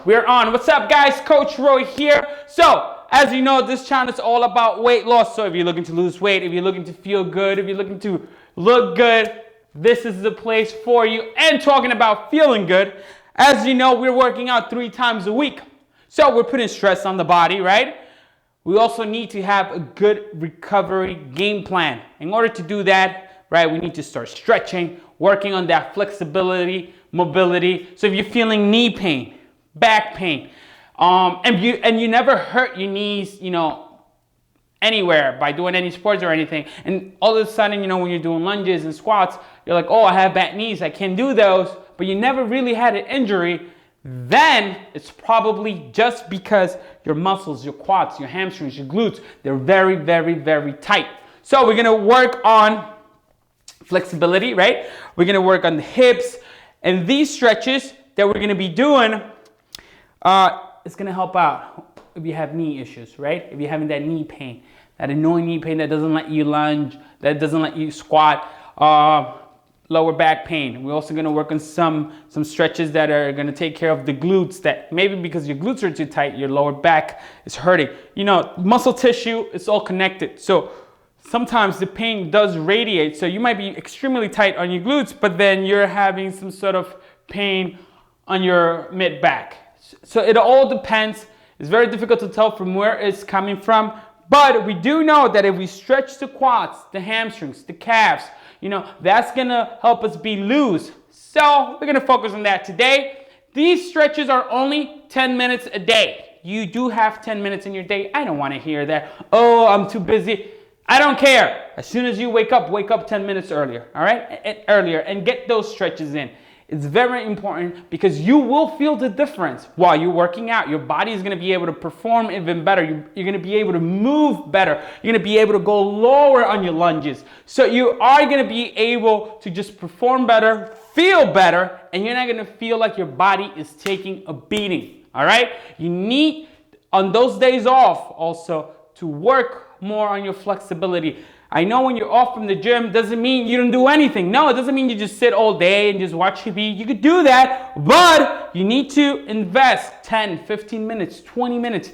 We're on. What's up, guys? Coach Roy here. So, as you know, this channel is all about weight loss. So if you're looking to lose weight, if you're looking to feel good, if you're looking to look good, this is the place for you. And talking about feeling good, as you know, we're working out 3 times a week. So we're putting stress on the body, right? We also need to have a good recovery game plan. In order to do that, right, we need to start stretching, working on that flexibility, mobility. So if you're feeling knee pain, back pain, and you never hurt your knees, anywhere by doing any sports or anything, and all of a sudden, when you're doing lunges and squats, you're like, oh, I have bad knees, I can't do those, but you never really had an injury, then it's probably just because your muscles, your quads, your hamstrings, your glutes, they're very, very, very tight. So we're gonna work on flexibility, right? We're gonna work on the hips, and these stretches that we're gonna be doing, it's gonna help out if you have knee issues, right? If you're having that knee pain, that annoying knee pain that doesn't let you lunge, that doesn't let you squat, lower back pain. We're also gonna work on some stretches that are gonna take care of the glutes, that maybe because your glutes are too tight, your lower back is hurting. Muscle tissue, it's all connected. So sometimes the pain does radiate. So you might be extremely tight on your glutes, but then you're having some sort of pain on your mid back. So it all depends. It's very difficult to tell from where it's coming from, but we do know that if we stretch the quads, the hamstrings, the calves, that's gonna help us be loose. So we're gonna focus on that today. These stretches are only 10 minutes a day. You do have 10 minutes in your day. I don't wanna hear that. Oh, I'm too busy. I don't care. As soon as you wake up 10 minutes earlier, all right? Earlier, and get those stretches in. It's very important because you will feel the difference while you're working out. Your body is going to be able to perform even better. You're going to be able to move better. You're going to be able to go lower on your lunges. So you are going to be able to just perform better, feel better, and you're not going to feel like your body is taking a beating. All right? You need, on those days off, also to work more on your flexibility. I know when you're off from the gym, doesn't mean you don't do anything. No, it doesn't mean you just sit all day and just watch TV. You could do that, but you need to invest 10, 15 minutes, 20 minutes.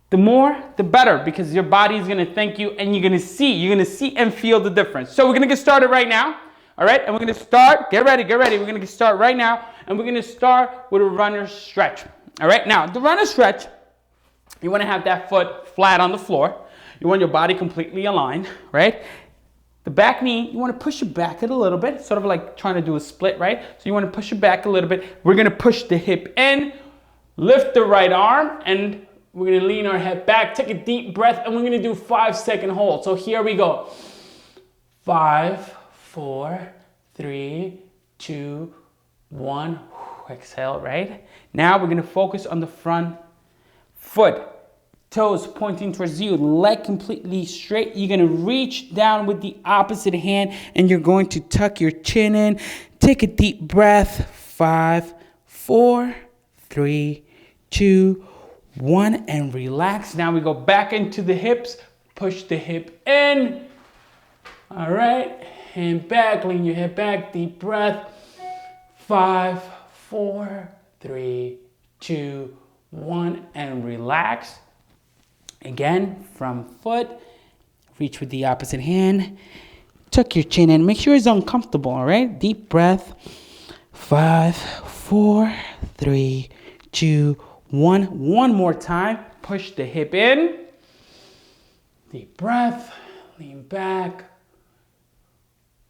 The more, the better, because your body is going to thank you, and you're going to see and feel the difference. So we're going to get started right now. All right, and we're going to start, get ready. We're going to start right now, and we're going to start with a runner stretch. All right, now the runner stretch, you want to have that foot flat on the floor. You want your body completely aligned, right? The back knee, you want to push it back a little bit, sort of like trying to do a split, right? So you want to push it back a little bit. We're going to push the hip in, lift the right arm, and we're going to lean our head back. Take a deep breath, and we're going to do 5-second hold. So here we go. 5, 4, 3, 2, 1. Exhale, right? Now we're going to focus on the front foot. Toes pointing towards you, leg completely straight. You're going to reach down with the opposite hand, and you're going to tuck your chin in. Take a deep breath. 5, 4, 3, 2, 1, and relax. Now we go back into the hips. Push the hip in. All right, hand back, lean your head back, deep breath. 5, 4, 3, 2, 1, and relax. Again, from foot, reach with the opposite hand, tuck your chin in, make sure it's uncomfortable, all right? Deep breath, 5, 4, 3, 2, 1. One more time, push the hip in, deep breath, lean back,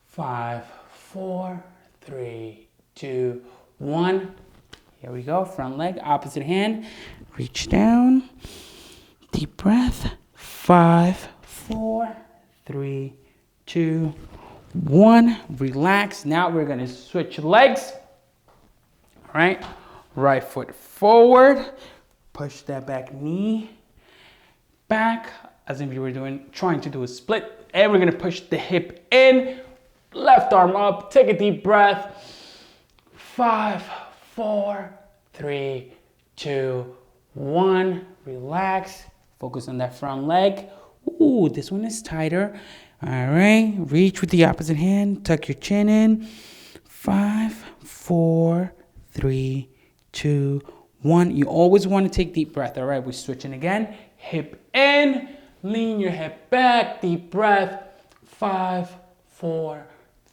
5, 4, 3, 2, 1. Here we go, front leg, opposite hand, reach down. Deep breath. 5, 4, 3, 2, 1. Relax. Now we're going to switch legs. All right. Right foot forward. Push that back knee back as if you were trying to do a split. And we're going to push the hip in. Left arm up. Take a deep breath. 5, 4, 3, 2, 1. Relax. Focus on that front leg. Ooh, this one is tighter. All right, reach with the opposite hand. Tuck your chin in. 5, 4, 3, 2, 1. You always want to take deep breath. All right, we're switching again. Hip in, lean your hip back, deep breath. 5, 4,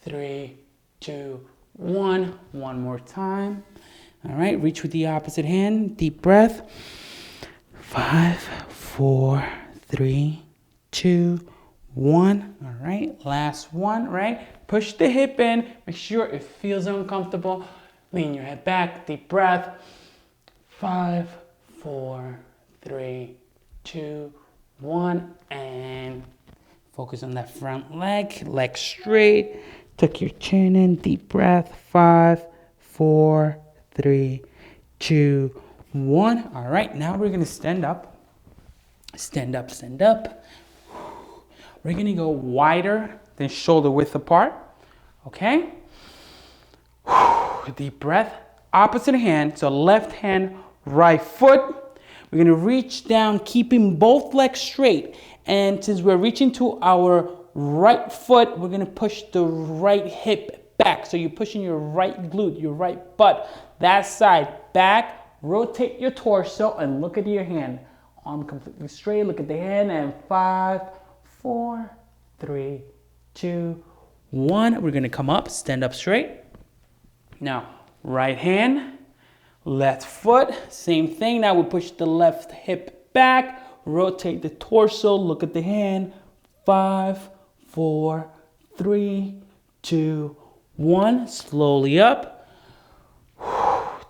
3, 2, 1. One more time. All right, reach with the opposite hand, deep breath. 5, 4, 3, 2, 1. All right, last one, right? Push the hip in, make sure it feels uncomfortable. Lean your head back, deep breath. 5, 4, 3, 2, 1, and focus on that front leg straight. Tuck your chin in, deep breath. 5, 4, 3, 2, 1. All right, now we're gonna stand up. Stand up, stand up. We're gonna go wider than shoulder width apart, okay? Deep breath. Opposite hand, so left hand, right foot. We're gonna reach down, keeping both legs straight. And since we're reaching to our right foot, we're gonna push the right hip back. So you're pushing your right glute, your right butt, that side back. Rotate your torso and look at your hand. Arm completely straight, look at the hand, and 5, 4, 3, 2, 1. We're gonna come up, stand up straight. Now, right hand, left foot, same thing. Now we push the left hip back, rotate the torso, look at the hand. 5, 4, 3, 2, 1. Slowly up.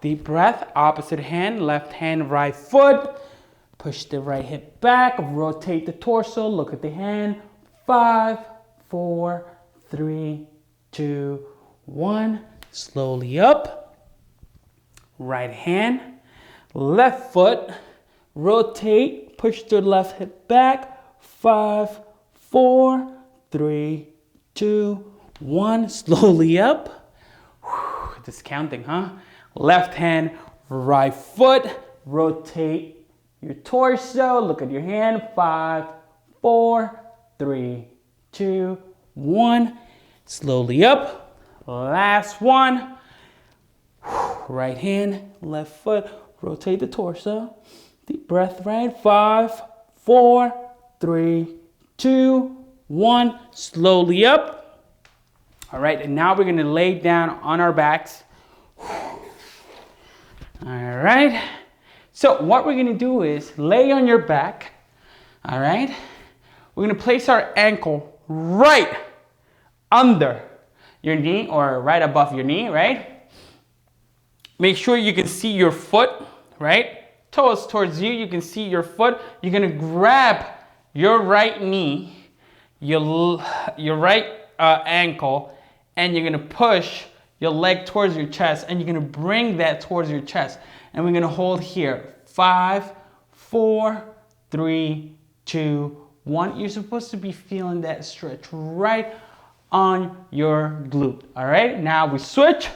Deep breath, opposite hand, left hand, right foot. Push the right hip back, rotate the torso, look at the hand. 5, 4, 3, 2, 1. Slowly up. Right hand, left foot, rotate, push the left hip back. 5, 4, 3, 2, 1. Slowly up. Just counting, huh? Left hand, right foot, rotate your torso, look at your hand. 5, 4, 3, 2, 1. Slowly up. Last one. Right hand, left foot, rotate the torso. Deep breath, right? 5, 4, 3, 2, 1. Slowly up. All right, and now we're gonna lay down on our backs. All right, so what we're gonna do is lay on your back, all right? We're gonna place our ankle right under your knee or right above your knee, right? Make sure you can see your foot, right? Toes towards you, you can see your foot. You're gonna grab your right knee, your right ankle, and you're gonna push your leg towards your chest, and you're gonna bring that towards your chest. And we're gonna hold here. 5, 4, 3, 2, 1. You're supposed to be feeling that stretch right on your glute. All right, now we switch.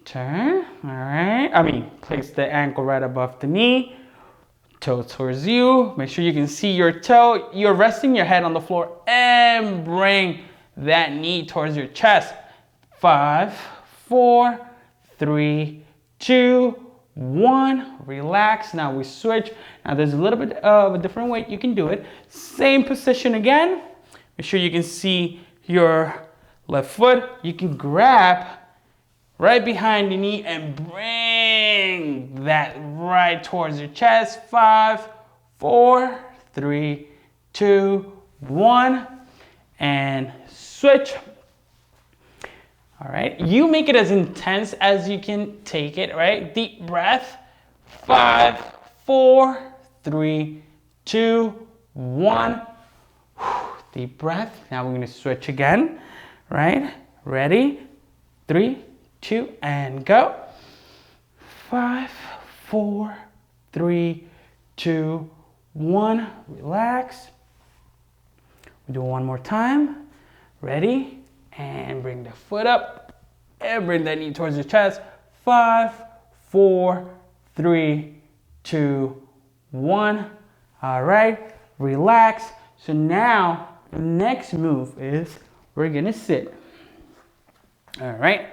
Turn, all right. Place the ankle right above the knee. Toe towards you. Make sure you can see your toe. You're resting your head on the floor and bring that knee towards your chest. 5, 4, 3, 2, 1. Relax. Now we switch. Now there's a little bit of a different way you can do it. Same position again. Make sure you can see your left foot. You can grab right behind the knee and bring that right towards your chest. 5, 4, 3, 2, 1. And switch. All right, you make it as intense as you can take it, right? Deep breath. 5, 4, 3, 2, 1. Deep breath. Now we're gonna switch again, right? Ready? 3, 2, and go. 5, 4, 3, 2, 1. Relax. We do it one more time. Ready? And bring the foot up and bring that knee towards your chest. 5, 4, 3, 2, 1. All right, relax. So now the next move is we're gonna sit. All right,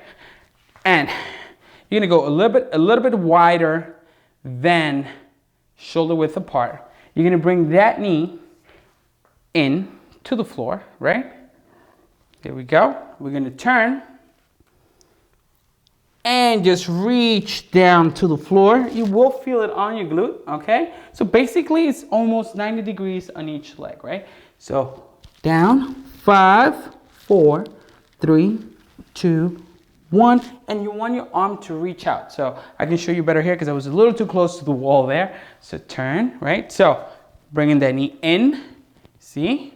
and you're gonna go a little bit wider then shoulder width apart. You're gonna bring that knee in to the floor, right? There we go. We're gonna turn and just reach down to the floor. You will feel it on your glute, okay? So basically it's almost 90 degrees on each leg, right? So down, 5, 4, 3, 2, 1, and you want your arm to reach out. So I can show you better here because I was a little too close to the wall there. So turn, right? So bringing that knee in, see?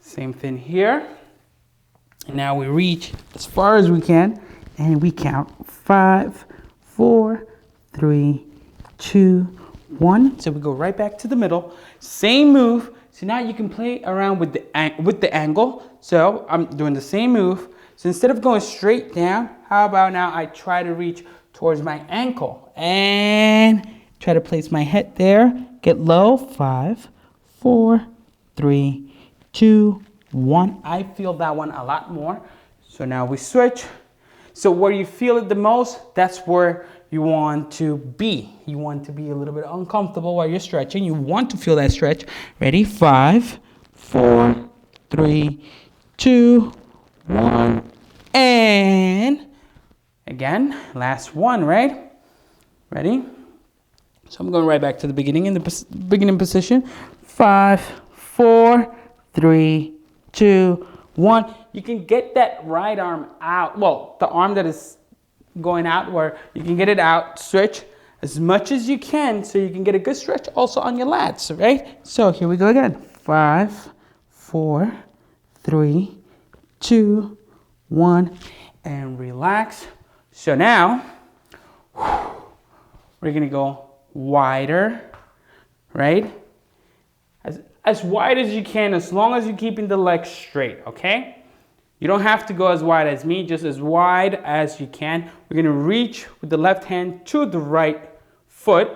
Same thing here. And now we reach as far as we can. And we count 5, 4, 3, 2, 1. So we go right back to the middle. Same move. So now you can play around with the angle. So I'm doing the same move. So instead of going straight down, how about now I try to reach towards my ankle and try to place my head there. Get low. 5, 4, 3, 2, 1. I feel that one a lot more. So now we switch. So where you feel it the most, that's where you want to be. You want to be a little bit uncomfortable while you're stretching. You want to feel that stretch. Ready? 5, 4, 3, 2, 1. And again, last one, right? Ready? So I'm going right back to the beginning in the beginning position. 5, 4, 3, 2, 1. You can get that right arm out. Well, the arm that is going out, where you can get it out, switch as much as you can so you can get a good stretch also on your lats, right? So here we go again. 5, 4, 3, 2, 1, and relax. So now we're gonna go wider, right? As wide as you can, as long as you're keeping the legs straight, okay? You don't have to go as wide as me, just as wide as you can. We're gonna reach with the left hand to the right foot,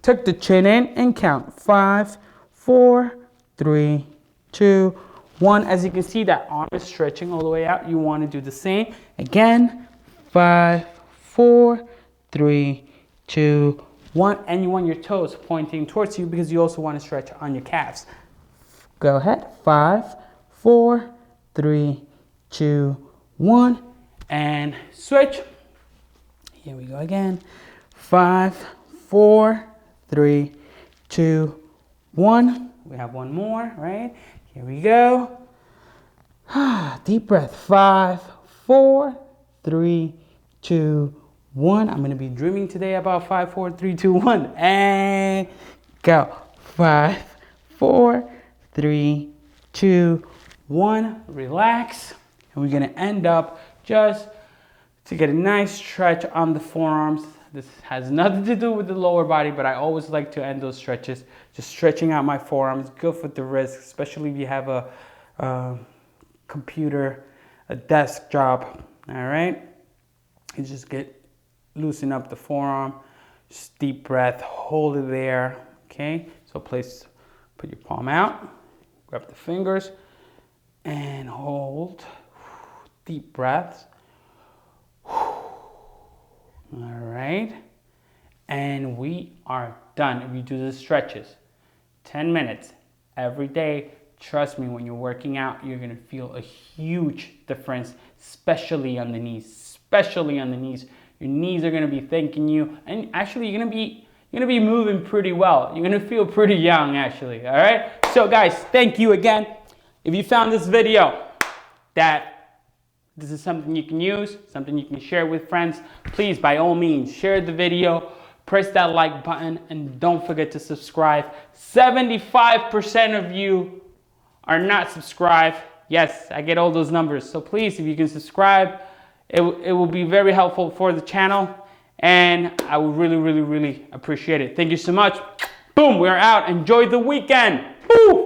tuck the chin in and count. 5, 4, 3, 2, 1. As you can see, that arm is stretching all the way out. You wanna do the same. Again, 5, 4, 3, 2, 1. And you want your toes pointing towards you because you also wanna stretch on your calves. Go ahead. 5, 4, 3, 2, 1, and switch. Here we go again. 5, 4, 3, 2, 1. We have one more, right? Here we go. Deep breath. 5, 4, 3, 2, 1. I'm gonna be dreaming today about 5, 4, 3, 2, 1, and go. 5, 4, 3, 2, 1. Relax. And we're gonna end up just to get a nice stretch on the forearms. This has nothing to do with the lower body, but I always like to end those stretches just stretching out my forearms. Good for the wrist, especially if you have a computer, a desk job. All right, you just loosen up the forearm. Just deep breath, hold it there. Okay, so put your palm out, grab the fingers, and hold. Deep breaths. All right. And we are done. If you do the stretches, 10 minutes every day, trust me, when you're working out, you're going to feel a huge difference, especially on the knees, especially on the knees. Your knees are going to be thanking you. And actually, you're going to be moving pretty well. You're going to feel pretty young, actually. All right. So guys, thank you again. If you found this video that this is something you can use, something you can share with friends, please, by all means, share the video, press that like button, and don't forget to subscribe. 75% of you are not subscribed. Yes, I get all those numbers. So please, if you can subscribe, it will be very helpful for the channel, and I would really, really, really appreciate it. Thank you so much. Boom, we're out. Enjoy the weekend. Woo!